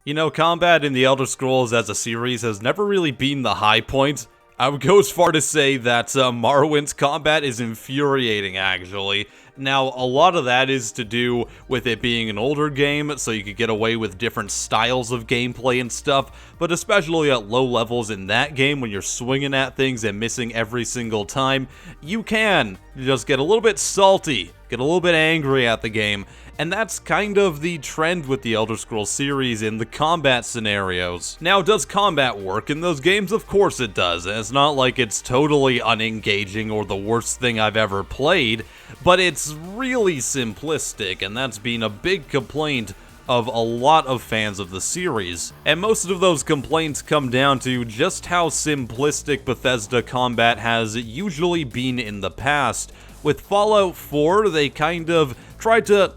You know, combat in the Elder Scrolls as a series has never really been the high point. I would go as far to say that Morrowind's combat is infuriating, actually. Now, a lot of that is to do with it being an older game, so you could get away with different styles of gameplay and stuff, but especially at low levels in that game, when you're swinging at things and missing every single time, you can just get a little bit salty, get a little bit angry at the game, and that's kind of the trend with the Elder Scrolls series in the combat scenarios. Now, does combat work in those games? Of course it does, and it's not like it's totally unengaging or the worst thing I've ever played, but it's really simplistic, and that's been a big complaint of a lot of fans of the series. And most of those complaints come down to just how simplistic Bethesda combat has usually been in the past. With Fallout 4, they kind of tried to,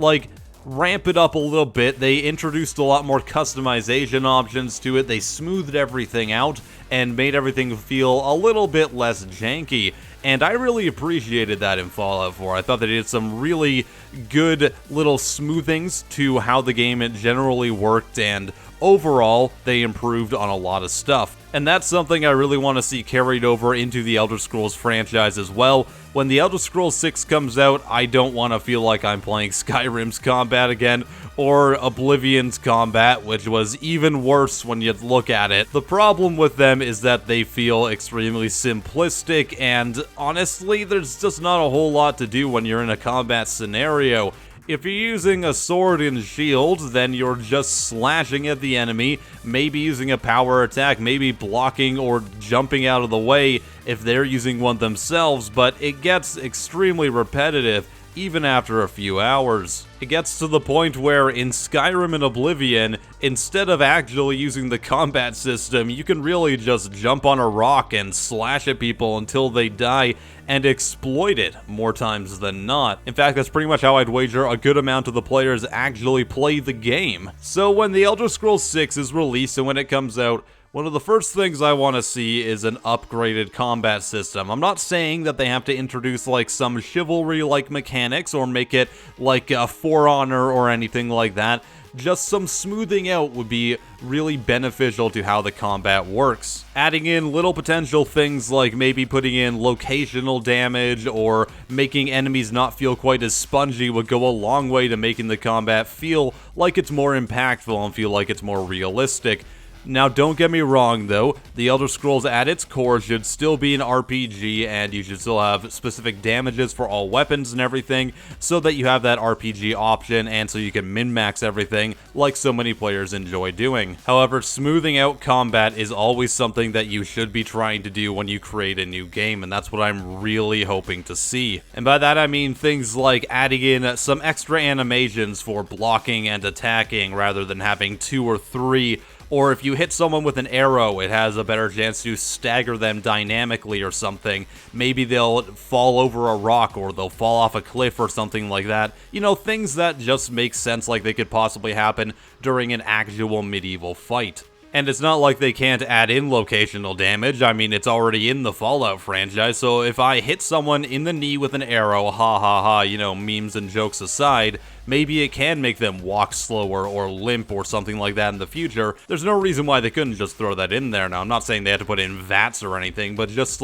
ramp it up a little bit. They introduced a lot more customization options to it. They smoothed everything out and made everything feel a little bit less janky. And I really appreciated that in Fallout 4. I thought they did some really good little smoothings to how the game generally worked, and overall, they improved on a lot of stuff. And that's something I really want to see carried over into the Elder Scrolls franchise as well. When the Elder Scrolls 6 comes out, I don't want to feel like I'm playing Skyrim's combat again, or Oblivion's combat, which was even worse when you look at it. The problem with them is that they feel extremely simplistic, and honestly, there's just not a whole lot to do when you're in a combat scenario. If you're using a sword and shield, then you're just slashing at the enemy, maybe using a power attack, maybe blocking or jumping out of the way if they're using one themselves, but it gets extremely repetitive even after a few hours. It gets to the point where in Skyrim and Oblivion, instead of actually using the combat system, you can really just jump on a rock and slash at people until they die and exploit it more times than not. In fact, that's pretty much how I'd wager a good amount of the players actually play the game. So when the Elder Scrolls 6 is released and when it comes out, one of the first things I want to see is an upgraded combat system. I'm not saying that they have to introduce some chivalry-like mechanics or make it like a For Honor or anything like that. Just some smoothing out would be really beneficial to how the combat works. Adding in little potential things like maybe putting in locational damage or making enemies not feel quite as spongy would go a long way to making the combat feel like it's more impactful and feel like it's more realistic. Now, don't get me wrong, though, the Elder Scrolls at its core should still be an RPG, and you should still have specific damages for all weapons and everything, so that you have that RPG option, and so you can min-max everything, like so many players enjoy doing. However, smoothing out combat is always something that you should be trying to do when you create a new game, and that's what I'm really hoping to see. And by that I mean things like adding in some extra animations for blocking and attacking, rather than having 2 or 3. Or if you hit someone with an arrow, it has a better chance to stagger them dynamically or something. Maybe they'll fall over a rock or they'll fall off a cliff or something like that. You know, things that just make sense like they could possibly happen during an actual medieval fight. And it's not like they can't add in locational damage. I mean, it's already in the Fallout franchise, so if I hit someone in the knee with an arrow, ha ha ha, you know, memes and jokes aside, maybe it can make them walk slower or limp or something like that in the future. There's no reason why they couldn't just throw that in there. Now, I'm not saying they had to put in VATS or anything, but just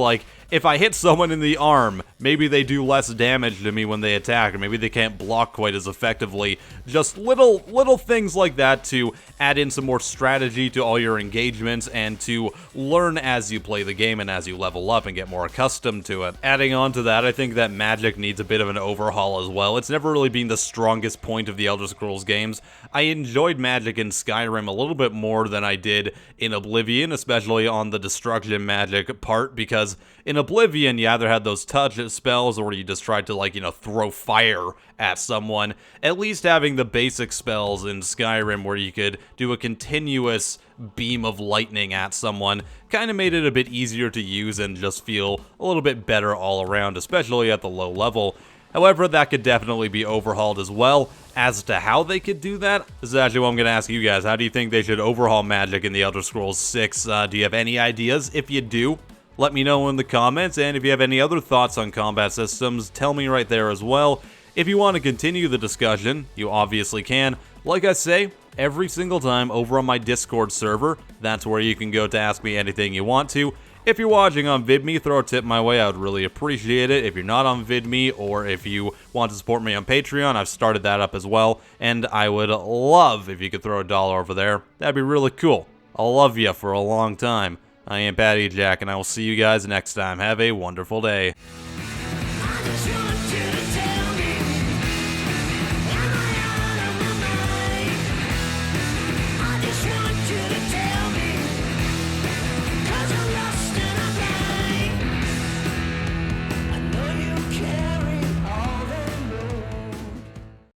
if I hit someone in the arm, maybe they do less damage to me when they attack, or maybe they can't block quite as effectively. Just little things like that to add in some more strategy to all your engagements and to learn as you play the game and as you level up and get more accustomed to it. Adding on to that, I think that magic needs a bit of an overhaul as well. It's never really been the strongest point of the Elder Scrolls games. I enjoyed magic in Skyrim a little bit more than I did in Oblivion, especially on the destruction magic part, because in Oblivion, you either had those touch spells or you just tried to, throw fire at someone. At least having the basic spells in Skyrim where you could do a continuous beam of lightning at someone kind of made it a bit easier to use and just feel a little bit better all around, especially at the low level. However, that could definitely be overhauled as well. As to how they could do that, this is actually what I'm going to ask you guys. How do you think they should overhaul magic in the Elder Scrolls 6? Do you have any ideas? If you do, let me know in the comments, and if you have any other thoughts on combat systems, tell me right there as well. If you want to continue the discussion, you obviously can. Like I say, every single time over on my Discord server, that's where you can go to ask me anything you want to. If you're watching on VidMe, throw a tip my way, I would really appreciate it. If you're not on VidMe, or if you want to support me on Patreon, I've started that up as well, and I would love if you could throw $1 over there. That'd be really cool. I'll love you for a long time. I am Patty Jack, and I will see you guys next time. Have a wonderful day.